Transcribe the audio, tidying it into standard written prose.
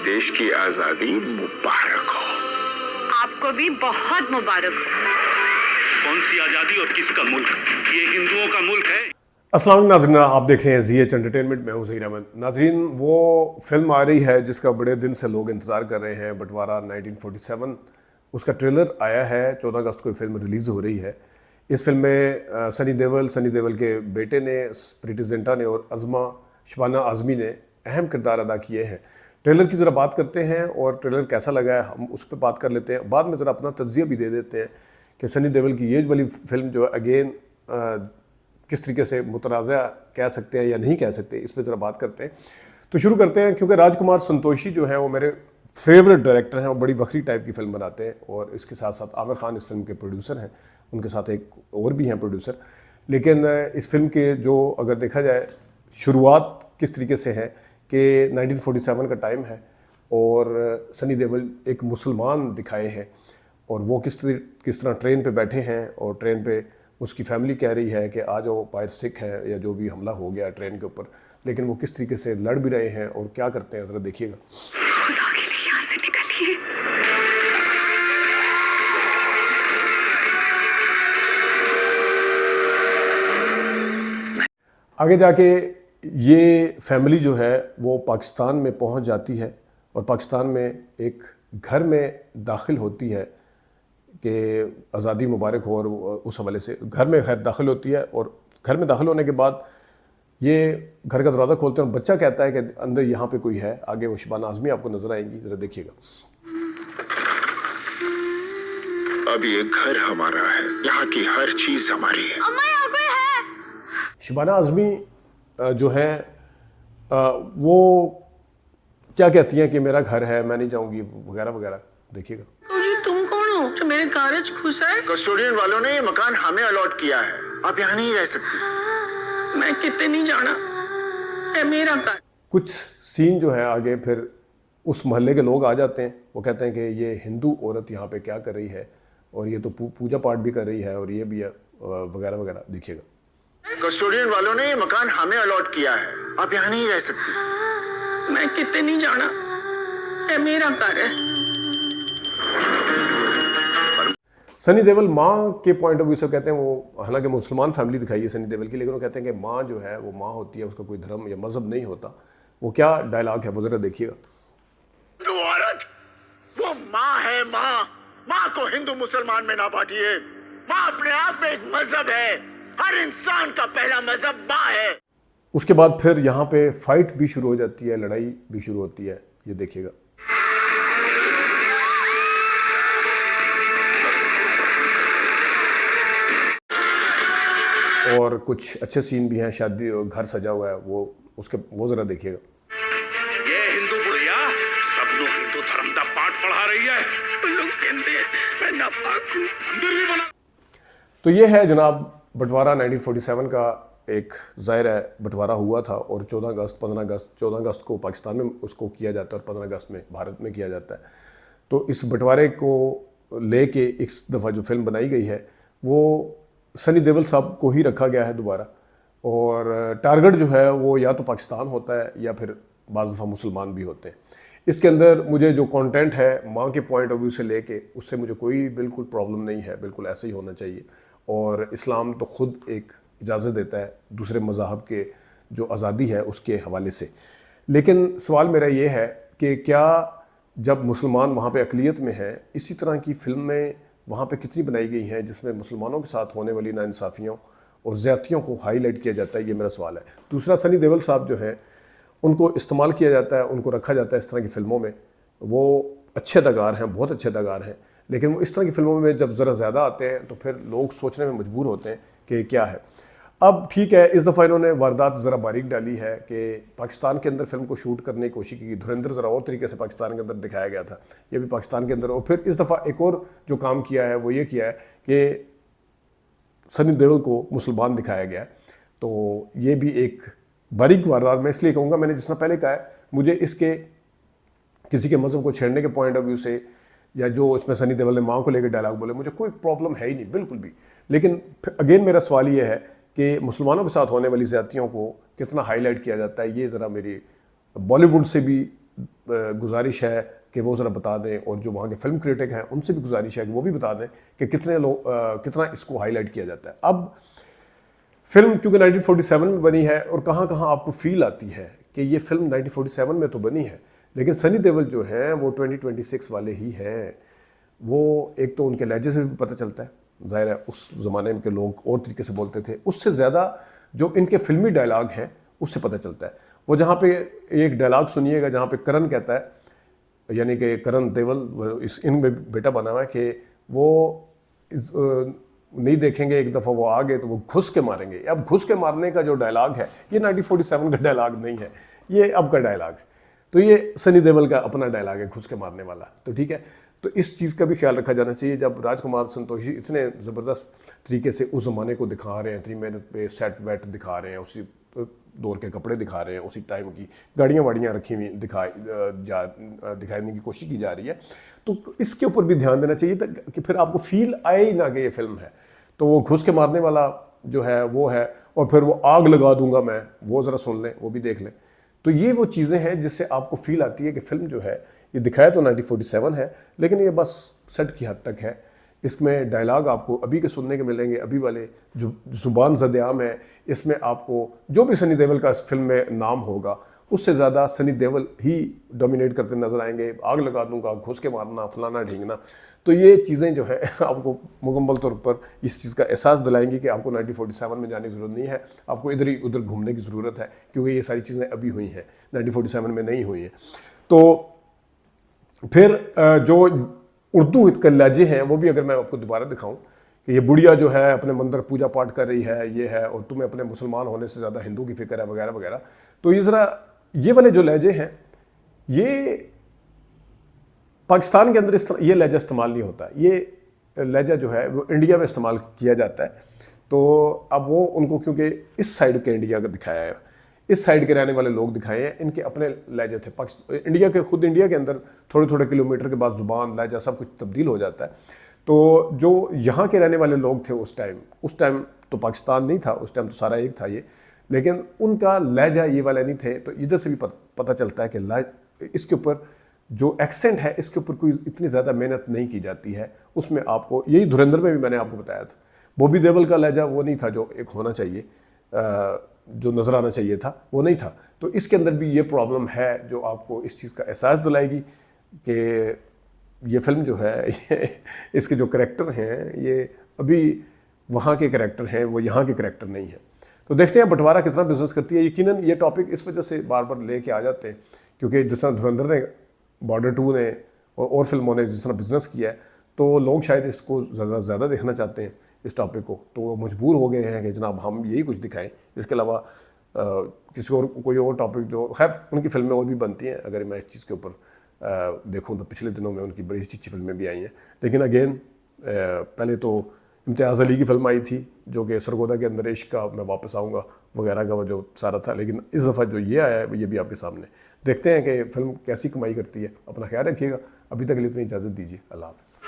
देश की आजादी मुबारक हो। आपको भी बहुत मुबारक हो। कौन सी आजादी और किसका मुल्क? ये हिंदुओं का मुल्क है। अस्सलाम वालेकुम नाज़रीन, आप देख रहे हैं ZH एंटरटेनमेंट में हूं ज़हीर अहमद। नाज़रीन, वो फिल्म आ रही है जिसका बड़े दिन से लोग इंतज़ार कर रहे हैं, बंटवारा 1947। उसका ट्रेलर आया है, 14 अगस्त को फिल्म रिलीज़ हो रही है। इस फिल्म में सनी देओल के बेटे ने, प्रीति जिंटा ने और शबाना आज़मी ने अहम किरदार अदा किए हैं। ट्रेलर की ज़रा बात करते हैं और ट्रेलर कैसा लगा है हम उस पर बात कर लेते हैं। बाद में ज़रा अपना तज्जिया भी दे देते हैं कि सनी देओल की ये वाली फिल्म जो है अगेन किस तरीके से मुतनाज़ा कह सकते हैं या नहीं कह सकते, इस पर ज़रा बात करते हैं। तो शुरू करते हैं, क्योंकि राजकुमार संतोषी जो है वो मेरे फेवरेट डायरेक्टर हैं। वो बड़ी वक्री टाइप की फिल्म बनाते हैं और इसके साथ साथ आमिर खान इस फिल्म के प्रोड्यूसर हैं, उनके साथ एक और भी हैं प्रोड्यूसर। लेकिन इस फिल्म के जो अगर देखा जाए शुरुआत किस तरीके से है कि 1947 का टाइम है और सनी देओल एक मुसलमान दिखाए हैं और वो किस तरह ट्रेन पे बैठे हैं और ट्रेन पे उसकी फैमिली कह रही है कि आ जाओ, पायर सिख है या जो भी हमला हो गया ट्रेन के ऊपर, लेकिन वो किस तरीके से लड़ भी रहे हैं और क्या करते हैं, ज़रा देखिएगा। खुदा के लिए यहाँ से निकलिए। आगे जाके ये फैमिली जो है वो पाकिस्तान में पहुंच जाती है और पाकिस्तान में एक घर में दाखिल होती है कि आज़ादी मुबारक हो, और उस हवाले से घर में खैर दाखिल होती है। और घर में दाखिल होने के बाद ये घर का दरवाज़ा खोलते हैं और बच्चा कहता है कि अंदर यहाँ पे कोई है। आगे वो शबाना आज़मी आपको नज़र आएंगी, ज़रा देखिएगा। अब ये घर हमारा है, यहाँ की हर चीज हमारी है। अम्मा, यहाँ कोई है? शबाना आज़मी जो है वो क्या कहती हैं कि मेरा घर है, मैं नहीं जाऊँगी वगैरह वगैरह, देखिएगा। तुम कौन हो जो मेरे कारज घुसा है? कस्टोडियन वालों ने ये मकान हमें अलॉट किया है, आप यहाँ नहीं रह सकती। मैं कितने नहीं जाना, है मेरा घर। कुछ सीन जो है आगे फिर उस मोहल्ले के लोग आ जाते हैं, वो कहते हैं कि ये हिंदू औरत यहाँ पे क्या कर रही है और ये तो पूजा पाठ भी कर रही है और ये भी है वगैरह वगैरह, देखिएगा। कस्टोडियन वालों ने ये मकान हमें अलॉट किया है, आप यहाँ नहीं रह सकती। मैं कितने नहीं जाना, है मेरा घर है। सनी देओल माँ के पॉइंट ऑफ व्यू से कहते हैं, वो हालांकि मुसलमान फैमिली दिखाई है सनी देओल की, लेकिन वो कहते हैं कि माँ जो है वो माँ होती है, उसका कोई धर्म या मजहब नहीं होता। वो क्या डायलॉग है वो ज़रा देखिएगा। हिंदू औरत वो माँ है, माँ को हिंदू मुसलमान में ना बांटिए। माँ अपने आप में एक मजहब है, हर इंसान का पहला मजहब माँ है। उसके बाद फिर यहाँ पे फाइट भी शुरू हो जाती है, लड़ाई भी शुरू होती है, ये देखिएगा। और कुछ अच्छे सीन भी हैं, शादी घर सजा हुआ है, वो ज़रा देखिएगा। ये हिंदू बुढ़िया सबनों हिंदू धर्म का पाठ पढ़ा रही है। उन लोग कहते हैं मैं नापाक हूँ। मंदिर भी बना। तो ये है जनाब बंटवारा 1947 का एक ज़ाहिर है बंटवारा हुआ था और 14 अगस्त को पाकिस्तान में उसको किया जाता है और 15 अगस्त में भारत में किया जाता है। तो इस बंटवारे को लेके इस दफ़ा जो फिल्म बनाई गई है वो सनी देओल साहब को ही रखा गया है दोबारा, और टारगेट जो है वो या तो पाकिस्तान होता है या फिर बाज़ दफ़ा मुसलमान भी होते हैं। इसके अंदर मुझे जो कंटेंट है माँ के पॉइंट ऑफ व्यू से लेके उससे मुझे कोई बिल्कुल प्रॉब्लम नहीं है, बिल्कुल ऐसे ही होना चाहिए। और इस्लाम तो ख़ुद एक इजाज़त देता है दूसरे मज़ाहब के जो आज़ादी है उसके हवाले से। लेकिन सवाल मेरा ये है कि क्या जब मुसलमान वहाँ पे अक़लियत में है, इसी तरह की फ़िल्में वहाँ पे कितनी बनाई गई हैं जिसमें मुसलमानों के साथ होने वाली नाइंसाफ़ियों और ज़्यादतियों को हाईलाइट किया जाता है, ये मेरा सवाल है। दूसरा, सनी देओल साहब जो हैं उनको इस्तेमाल किया जाता है, उनको रखा जाता है इस तरह की फ़िल्मों में। वो अच्छे अदाकार हैं, बहुत अच्छे अदाकार हैं, लेकिन वो इस तरह की फ़िल्मों में जब ज़रा ज़्यादा आते हैं तो फिर लोग सोचने में मजबूर होते हैं कि क्या है। अब ठीक है, इस दफ़ा इन्होंने वारदात ज़रा बारीक डाली है कि पाकिस्तान के अंदर फिल्म को शूट करने की कोशिश की। धुरंधर ज़रा और तरीके से पाकिस्तान के अंदर दिखाया गया था, ये भी पाकिस्तान के अंदर। और फिर इस दफ़ा एक और जो काम किया है वो ये किया है कि सनी देओल को मुसलमान दिखाया गया। तो ये भी एक बारीक वारदात मैं इसलिए कहूँगा, मैंने जिस तरह पहले कहा है, मुझे इसके किसी के मज़हब को छेड़ने के पॉइंट ऑफ व्यू से या जो इसमें सनी देओल ने माँ को लेकर डायलॉग बोले, मुझे कोई प्रॉब्लम है ही नहीं बिल्कुल भी। लेकिन अगेन मेरा सवाल ये है कि मुसलमानों के साथ होने वाली ज़्यादतियों को कितना हाईलाइट किया जाता है, ये ज़रा मेरी बॉलीवुड से भी गुजारिश है कि वो ज़रा बता दें, और जो वहाँ के फिल्म क्रिटिक हैं उनसे भी गुजारिश है कि वो भी बता दें कि कितना इसको हाईलाइट किया जाता है। अब फिल्म क्योंकि 1947 में बनी है, और कहाँ कहाँ आपको फील आती है कि ये फिल्म 1947 में तो बनी है, लेकिन सनी देओल जो हैं वो 2026 वाले ही हैं। वो एक तो उनके लहजे से भी पता चलता है, ज़ाहिर है उस ज़माने के लोग और तरीके से बोलते थे, उससे ज़्यादा जो इनके फिल्मी डायलॉग हैं उससे पता चलता है। वो जहाँ पे एक डायलॉग सुनिएगा जहाँ पे करण कहता है, यानी कि करण देओल इस इनमें बेटा बना हुआ है कि वो नहीं देखेंगे एक दफ़ा वो आ गए तो वो घुस के मारेंगे। अब घुस के मारने का जो डायलॉग है ये 1947 का डायलॉग नहीं है, ये अब का डायलॉग है। तो ये सनी देओल का अपना डायलॉग है घुस के मारने वाला। तो ठीक है, तो इस चीज़ का भी ख्याल रखा जाना चाहिए। जब राजकुमार संतोषी इतने ज़बरदस्त तरीके से उस ज़माने को दिखा रहे हैं, इतनी मेहनत पे सेट वेट दिखा रहे हैं, उसी दौर के कपड़े दिखा रहे हैं, उसी टाइम की गाड़ियाँ वाड़ियाँ रखी हुई दिखाने की कोशिश की जा रही है, तो इसके ऊपर भी ध्यान देना चाहिए कि फिर आपको फील आए ही ना कि ये फिल्म है। तो वो घुस के मारने वाला जो है वो है, और फिर वो आग लगा दूंगा मैं, वो ज़रा सुन लें, वो भी देख लें। तो ये वो चीज़ें हैं जिससे आपको फील आती है कि फ़िल्म जो है ये दिखाया तो 1947 है, लेकिन ये बस सेट की हद तक है। इसमें डायलॉग आपको अभी के सुनने के मिलेंगे, अभी वाले जो ज़ुबान ज़द-ए-आम है, इसमें आपको जो भी सनी देओल का इस फिल्म में नाम होगा उससे ज़्यादा सनी देओल ही डोमिनेट करते नजर आएंगे। आग लगा दूंगा, घुस के मारना, फलाना ढींगना, तो ये चीज़ें जो है आपको मुकम्मल तौर पर इस चीज़ का एहसास दिलाएंगी कि आपको 1947 में जाने की ज़रूरत नहीं है, आपको इधर ही उधर घूमने की ज़रूरत है, क्योंकि ये सारी चीज़ें अभी हुई हैं, 1947 में नहीं हुई हैं। तो फिर जो उर्दू के लहजे हैं वो भी अगर मैं आपको दोबारा दिखाऊं कि ये बुढ़िया जो है अपने मंदिर पूजा पाठ कर रही है, ये है, और तुम्हें अपने मुसलमान होने से ज़्यादा हिंदू की फ़िक्र है वगैरह वगैरह, तो ये ज़रा ये वाले जो लहजे हैं ये पाकिस्तान के अंदर ये लहजा इस्तेमाल नहीं होता। ये लहजा जो है वो इंडिया में इस्तेमाल किया जाता है। तो अब वो उनको क्योंकि इस साइड के इंडिया का दिखाया है, इस साइड के रहने वाले लोग दिखाए हैं, इनके अपने लहजे थे। इंडिया के अंदर थोड़े थोड़े किलोमीटर के बाद ज़ुबान लहजा सब कुछ तब्दील हो जाता है। तो जो यहाँ के रहने वाले लोग थे उस टाइम तो पाकिस्तान नहीं था, उस टाइम तो सारा एक था ये, लेकिन उनका लहजा ये वाले नहीं थे। तो इधर से भी पता चलता है कि इसके ऊपर जो एक्सेंट है इसके ऊपर कोई इतनी ज़्यादा मेहनत नहीं की जाती है। उसमें आपको यही धुरंधर में भी मैंने आपको बताया था, बॉबी देओल का लहजा वो नहीं था जो एक होना चाहिए, जो नज़र आना चाहिए था वो नहीं था। तो इसके अंदर भी ये प्रॉब्लम है जो आपको इस चीज़ का एहसास दिलाएगी कि ये फिल्म जो है इसके जो करैक्टर हैं ये अभी वहाँ के करैक्टर हैं, वो यहाँ के करैक्टर नहीं है। तो देखते हैं बंटवारा कितना बिजनेस करती है। यकीनन ये टॉपिक इस वजह से बार बार लेके आ जाते हैं क्योंकि जिस तरह धुरंधर ने, बॉर्डर 2 ने और फिल्मों ने जिस तरह बिजनेस किया है, तो लोग शायद इसको ज़्यादा देखना चाहते हैं इस टॉपिक को, तो वो मजबूर हो गए हैं कि जनाब हम यही कुछ दिखाएं, इसके अलावा किसी और कोई और टॉपिक जो, खैर उनकी फिल्में और भी बनती हैं। अगर मैं इस चीज़ के ऊपर देखूं तो पिछले दिनों में उनकी बड़ी अच्छी फिल्में भी आई हैं, लेकिन अगेन पहले तो इम्तियाज़ अली की फिल्म आई थी जो कि सरगोदा के अंदर इश्क का मैं वापस आऊँगा वगैरह का वो जो सारा था, लेकिन इस दफ़ा जो ये आया है ये भी आपके सामने। देखते हैं कि फ़िल्म कैसी कमाई करती है। अपना ख्याल रखिएगा, अभी तक के लिए इतनी इजाज़त दीजिए, अल्लाह हाफ़िज़।